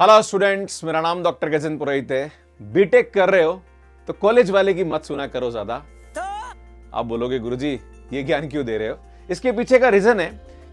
Hello students, मेरा नाम doctor Gajendra पुरोहित है। बीटेक कर रहे हो तो कॉलेज वाले की मत सुना करो ज्यादा। आप बोलोगे गुरुजी ये ज्ञान क्यों दे रहे हो? इसके पीछे का रीजन है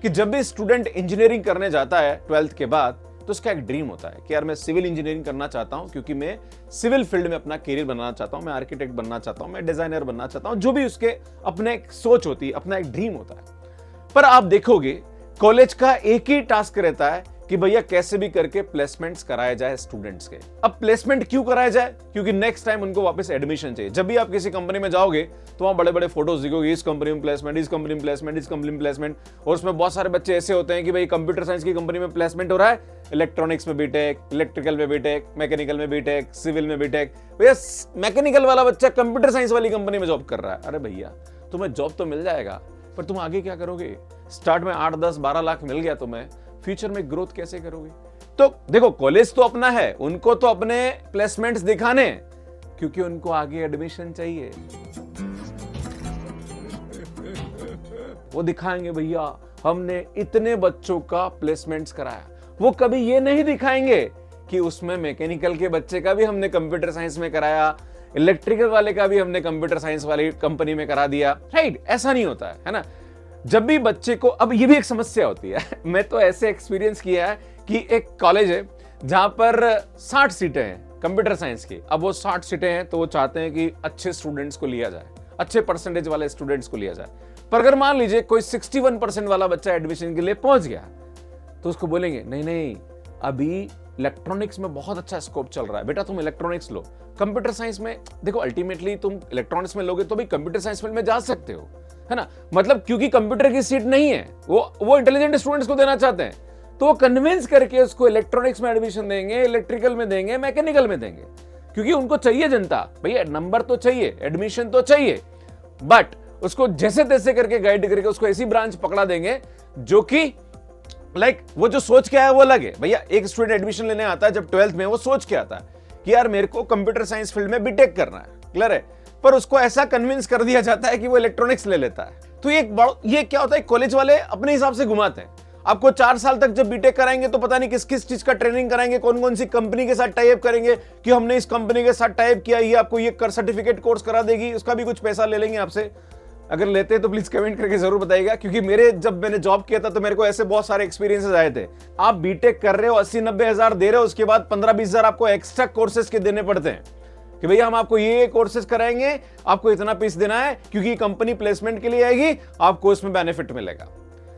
कि जब भी स्टूडेंट इंजीनियरिंग करने जाता है 12th के बाद तो उसका एक ड्रीम होता है कि यार मैं सिविल इंजीनियरिंग करना चाहता हूं, क्योंकि मैं सिविल फील्ड में अपना करियर बनाना चाहता हूं, मैं आर्किटेक्ट बनना चाहता हूं, मैं डिजाइनर बनना चाहता हूं, जो भी उसके अपने एक सोच होती है, अपना एक ड्रीम होता है। पर आप देखोगे कॉलेज का एक ही टास्क रहता है कि भैया कैसे भी करके प्लेसमेंट्स कराया जाए स्टूडेंट्स के। अब प्लेसमेंट क्यों कराया जाए? क्योंकि नेक्स्ट टाइम उनको वापस एडमिशन चाहिए। जब भी आप किसी कंपनी में जाओगे तो वहां बड़े बड़े फोटोज दिखोगे, इस कंपनी में प्लेसमेंट, इस कंपनी में प्लेसमेंट, इस कंपनी में प्लेसमेंट। और उसमें बहुत सारे बच्चे ऐसे होते हैं कि भाई कंप्यूटर साइंस की कंपनी में प्लेसमेंट हो रहा है, इलेक्ट्रॉनिक्स में बीटेक, इलेक्ट्रिकल में बीटेक, मैकेनिकल में बीटेक, सिविल में बीटेक। भैया मैकेनिकल वाला बच्चा कंप्यूटर साइंस वाली कंपनी में जॉब कर रहा है। अरे भैया तुम्हें जॉब तो मिल जाएगा, पर तुम आगे क्या करोगे? स्टार्ट में 8, 10, 12 लाख मिल गया तुम्हें, फ्यूचर में ग्रोथ कैसे करोगे? तो देखो कॉलेज तो अपना है, उनको तो अपने प्लेसमेंट्स दिखाने, क्योंकि उनको आगे एडमिशन चाहिए। वो दिखाएंगे भैया हमने इतने बच्चों का प्लेसमेंट्स कराया। वो कभी ये नहीं दिखाएंगे कि उसमें मैकेनिकल के बच्चे का भी हमने कंप्यूटर साइंस में कराया, इलेक्ट्रिकल वाले का भी हमने कंप्यूटर साइंस वाली कंपनी में करा दिया। राइट, ऐसा नहीं होता है ना। जब भी बच्चे को, अब ये भी एक समस्या होती है मैं तो ऐसे एक्सपीरियंस किया है कि एक कॉलेज है जहां पर 60 सीटें हैं कंप्यूटर साइंस की। अब वो 60 सीटें हैं तो वो चाहते हैं कि अच्छे स्टूडेंट्स को लिया जाए, अच्छे परसेंटेज वाले स्टूडेंट्स को लिया जाए। पर अगर मान लीजिए कोई 61% वाला बच्चा एडमिशन के लिए पहुंच गया तो उसको बोलेंगे नहीं नहीं, अभी इलेक्ट्रॉनिक्स में बहुत अच्छा स्कोप चल रहा है, बेटा तुम इलेक्ट्रॉनिक्स लो। कंप्यूटर साइंस में देखो अल्टीमेटली तुम इलेक्ट्रॉनिक्स में लोगे तो भी कंप्यूटर साइंस फील्ड में जा सकते हो, है ना। मतलब क्योंकि कंप्यूटर की सीट नहीं है, वो इंटेलिजेंट स्टूडेंट्स को देना चाहते हैं, तो वो कन्विंस करके उसको इलेक्ट्रॉनिक्स में एडमिशन देंगे, इलेक्ट्रिकल में देंगे, मैकेनिकल में देंगे, क्योंकि उनको चाहिए जनता। भैया नंबर तो चाहिए, एडमिशन तो चाहिए, बट उसको जैसे तैसे करके गाइड करके उसको ऐसी ब्रांच पकड़ा देंगे जो कि वो जो सोच के आया वो अलग है। भैया एक स्टूडेंट एडमिशन लेने आता है जब 12th में, वो सोच के आता है कि यार मेरे को कंप्यूटर साइंस फील्ड में बीटेक करना है, क्लियर है, पर उसको ऐसा कन्विंस कर दिया जाता है कि वो इलेक्ट्रॉनिक्स ले लेता है। तो ये क्या होता है, कॉलेज वाले अपने हिसाब से घुमाते हैं। आपको 4 साल तक जब बीटेक कराएंगे तो पता नहीं किस किस चीज का ट्रेनिंग कराएंगे, कौन कौन सी कंपनी के साथ टाई अप करेंगे कि हमने इस कंपनी के साथ टाई अप किया, ये आपको ये सर्टिफिकेट कोर्स करा देगी, उसका भी कुछ पैसा ले लेंगे आपसे। अगर लेते हैं तो प्लीज कमेंट करके जरूर बताइएगा, क्योंकि जब मैंने जॉब किया था तो मेरे को ऐसे बहुत सारे एक्सपीरियंसेस आए थे। आप बीटेक कर रहे हो, 80-90 हजार दे रहे हो, उसके बाद 15-20 हजार आपको एक्स्ट्रा कोर्सेज के देने पड़ते हैं कि भैया हम आपको ये कोर्सेज कराएंगे, आपको इतना फीस देना है, क्योंकि कंपनी प्लेसमेंट के लिए आएगी, आपको इसमें बेनिफिट मिलेगा।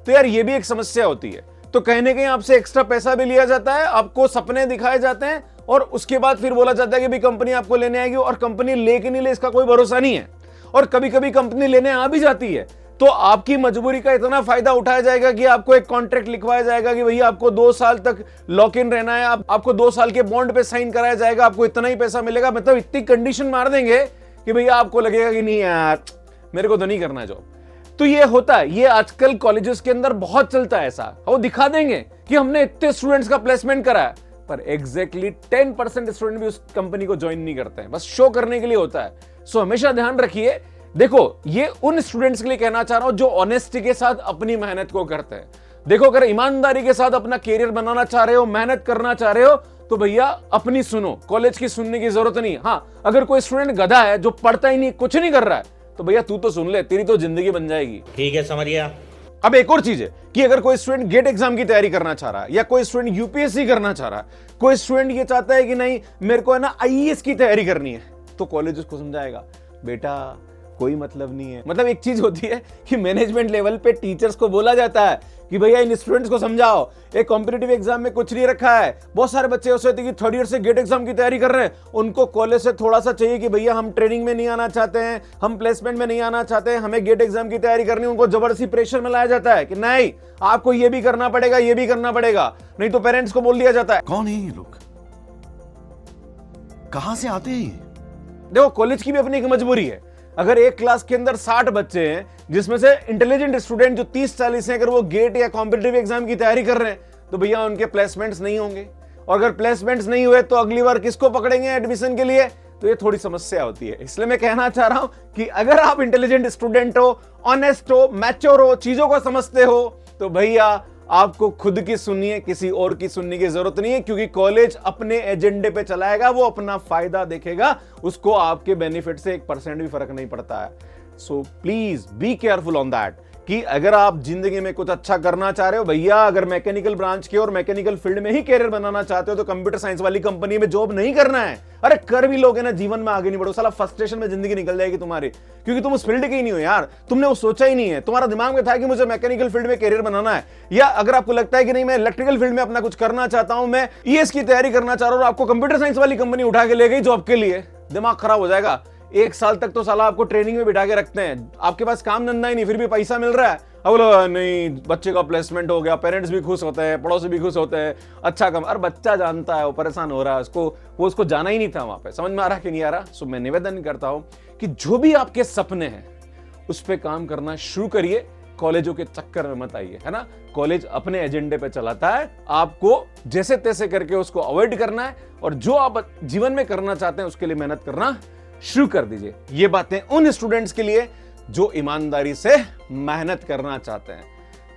तो यार ये भी एक समस्या होती है। तो कहीं ना कहीं आपसे एक्स्ट्रा पैसा भी लिया जाता है, आपको सपने दिखाए जाते हैं, और उसके बाद फिर बोला जाता है कि भाई कंपनी आपको लेने आएगी, और कंपनी ले कि नहीं ले इसका कोई भरोसा नहीं है। और कभी कभी कंपनी लेने आ भी जाती है तो आपकी मजबूरी का इतना फायदा उठाया जाएगा कि आपको एक कॉन्ट्रैक्ट लिखवाया जाएगा कि भैया आपको 2 साल तक लॉक इन रहना है, आपको 2 साल के बॉन्ड पे साइन कराया जाएगा, आपको इतना ही पैसा मिलेगा। मतलब इतनी कंडीशन मार देंगे कि भैया आपको लगेगा कि नहीं यार मेरे को तो नहीं करना जॉब। तो ये होता है, ये आजकल कॉलेजेस के अंदर बहुत चलता है ऐसा। वो दिखा देंगे कि हमने इतने स्टूडेंट्स का प्लेसमेंट कराया, पर एग्जैक्टली 10% स्टूडेंट भी उस कंपनी को ज्वाइन नहीं करते हैं, बस शो करने के लिए होता है। सो हमेशा ध्यान रखिए। देखो ये उन स्टूडेंट्स के लिए कहना चाह रहा हूं जो ऑनेस्टी के साथ अपनी मेहनत को करते हैं। देखो अगर ईमानदारी के साथ अपना कैरियर बनाना चाह रहे हो, मेहनत करना चाह रहे हो, तो भैया अपनी सुनो, कॉलेज की सुनने की जरूरत नहीं। हाँ अगर कोई स्टूडेंट गधा है जो पढ़ता ही नहीं, कुछ नहीं कर रहा है, तो भैया तू तो सुन ले, तेरी तो जिंदगी बन जाएगी। ठीक है, समझ गया। अब एक और चीज है कि अगर कोई स्टूडेंट गेट एग्जाम की तैयारी करना चाह रहा है, या कोई स्टूडेंट यूपीएससी करना चाह रहा है, कोई स्टूडेंट ये चाहता है कि नहीं मेरे को है ना आईएएस की तैयारी करनी है, तो कॉलेज उसको समझाएगा बेटा कोई मतलब नहीं है। मतलब एक चीज होती है कि मैनेजमेंट लेवल पे टीचर्स को बोला जाता है कि भैया इन स्टूडेंट्स को समझाओ, एक कॉम्पिटिटिव एग्जाम में कुछ नहीं रखा है। बहुत सारे बच्चे ऐसे होते हैं कि 3rd ईयर से गेट एग्जाम की तैयारी कर रहे हैं, उनको कॉलेज से थोड़ा सा चाहिए कि भैया हम ट्रेनिंग में नहीं आना चाहते हैं, हम प्लेसमेंट में नहीं आना चाहते हैं, हमें गेट एग्जाम की तैयारी करनी है। उनको जबरदस्ती प्रेशर में लाया जाता है कि नहीं आपको ये भी करना पड़ेगा, ये भी करना पड़ेगा, नहीं तो पेरेंट्स को बोल दिया जाता है। कौन है ये लोग, कहां से आते हैं? देखो कॉलेज की भी अपनी एक मजबूरी है। अगर एक क्लास के अंदर 60 बच्चे हैं जिसमें से इंटेलिजेंट स्टूडेंट जो 30-40 हैं, अगर वो गेट या कॉम्पिटिटिव एग्जाम की तैयारी कर रहे हैं, तो भैया उनके प्लेसमेंट्स नहीं होंगे। और अगर प्लेसमेंट्स नहीं हुए तो अगली बार किसको पकड़ेंगे एडमिशन के लिए? तो ये थोड़ी समस्या होती है। इसलिए मैं कहना चाह रहा हूं कि अगर आप इंटेलिजेंट स्टूडेंट हो, ऑनेस्ट हो, मैच्योर हो, चीजों को समझते हो, तो भैया आपको खुद की सुननी है, किसी और की सुनने की जरूरत नहीं है, क्योंकि कॉलेज अपने एजेंडे पे चलाएगा, वो अपना फायदा देखेगा, उसको आपके बेनिफिट से 1% भी फर्क नहीं पड़ता है। So please be careful on that कि अगर आप जिंदगी में कुछ अच्छा करना चाह रहे हो, भैया अगर मैकेनिकल ब्रांच के और मैकेनिकल फील्ड में ही कैरियर बनाना चाहते हो तो कंप्यूटर साइंस वाली कंपनी में जॉब नहीं करना है। अरे कर भी लोगे ना, जीवन में आगे नहीं बढ़ो, साला फ्रस्ट्रेशन में जिंदगी निकल जाएगी तुम्हारी, क्योंकि तुम उस फील्ड के ही नहीं हो यार, तुमने वो सोचा ही नहीं है। तुम्हारा दिमाग में था कि मुझे मैकेनिकल फील्ड में कैरियर बनाना है, या अगर आपको लगता है कि नहीं मैं इलेक्ट्रिकल फील्ड में अपना कुछ करना चाहता हूं, मैं ईएस की तैयारी करना चाह रहा हूं, आपको कंप्यूटर साइंस वाली कंपनी उठा के ले गई जॉब के लिए, दिमाग खराब हो जाएगा। 1 साल तक तो साला आपको ट्रेनिंग में बिठा के रखते हैं, आपके पास काम धंधा ही नहीं, फिर भी पैसा मिल रहा है। अब बोलो नहीं बच्चे का प्लेसमेंट हो गया, पेरेंट्स भी खुश होते हैं, पड़ोसी भी खुश होते हैं, अच्छा कम। अरे बच्चा जानता है वो परेशान हो रहा है, उसको जाना ही नहीं था वहां पे। समझ में आ रहा कि नहीं आ रहा? सो मैं निवेदन करता हूं कि जो भी आपके सपने हैं उस पर काम करना शुरू करिए, कॉलेजों के चक्कर में मत आइए, है ना। कॉलेज अपने एजेंडे पे चलाता है, आपको जैसे तैसे करके उसको अवॉइड करना है, और जो आप जीवन में करना चाहते हैं उसके लिए मेहनत करना शुरू कर दीजिए। ये बातें उन स्टूडेंट्स के लिए जो ईमानदारी से मेहनत करना चाहते हैं।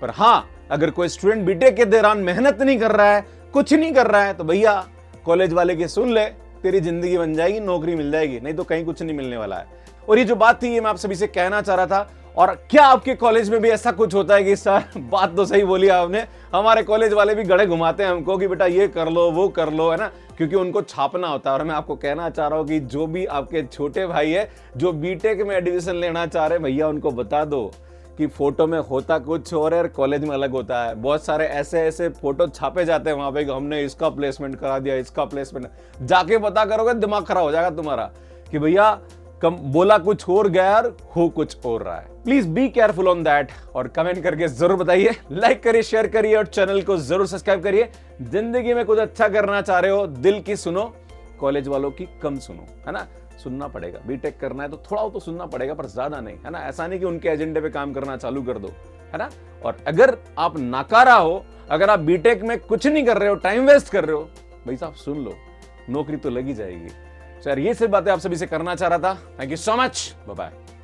पर हां, अगर कोई स्टूडेंट बीटेक के दौरान मेहनत नहीं कर रहा है, कुछ नहीं कर रहा है, तो भैया कॉलेज वाले की सुन ले, तेरी जिंदगी बन जाएगी, नौकरी मिल जाएगी, नहीं तो कहीं कुछ नहीं मिलने वाला है। और ये जो बात थी ये मैं आप सभी से कहना चाह रहा था। और क्या आपके कॉलेज में भी ऐसा कुछ होता है कि सर, बात तो सही बोली आपने, हमारे कॉलेज वाले भी गड़े घुमाते हैं हमको कि बेटा ये कर लो वो कर लो, है ना, क्योंकि उनको छापना होता है। और मैं आपको कहना चाह रहा हूं कि जो भी आपके छोटे भाई है जो बीटेक में एडमिशन लेना चाह रहे हैं, भैया उनको बता दो कि फोटो में होता कुछ और है, कॉलेज में अलग होता है। बहुत सारे ऐसे ऐसे फोटो छापे जाते हैं वहां पे कि हमने इसका प्लेसमेंट करा दिया, इसका प्लेसमेंट, जाके पता करोगे दिमाग खराब हो जाएगा तुम्हारा कि भैया कम बोला कुछ और गया हो कुछ और रहा है। Please be careful on that, और कमेंट करके जरूर बताइए, लाइक करिए, शेयर करिए और चैनल को जरूर सब्सक्राइब करिए। जिंदगी में कुछ अच्छा करना चाह रहे हो, दिल की सुनो, कॉलेज वालों की कम सुनो, है ना। सुनना पड़ेगा, बीटेक करना है तो थोड़ा तो सुनना पड़ेगा, पर ज्यादा नहीं, है ना। ऐसा नहीं कि उनके एजेंडे पे काम करना चालू कर दो, है ना। और अगर आप नाकारा हो, अगर आप बीटेक में कुछ नहीं कर रहे हो, टाइम वेस्ट कर रहे हो, भाई साहब सुन लो, नौकरी तो लगी जाएगी। सर ये सिर्फ बातें आप सभी से करना चाह रहा था। Thank you so much, bye bye.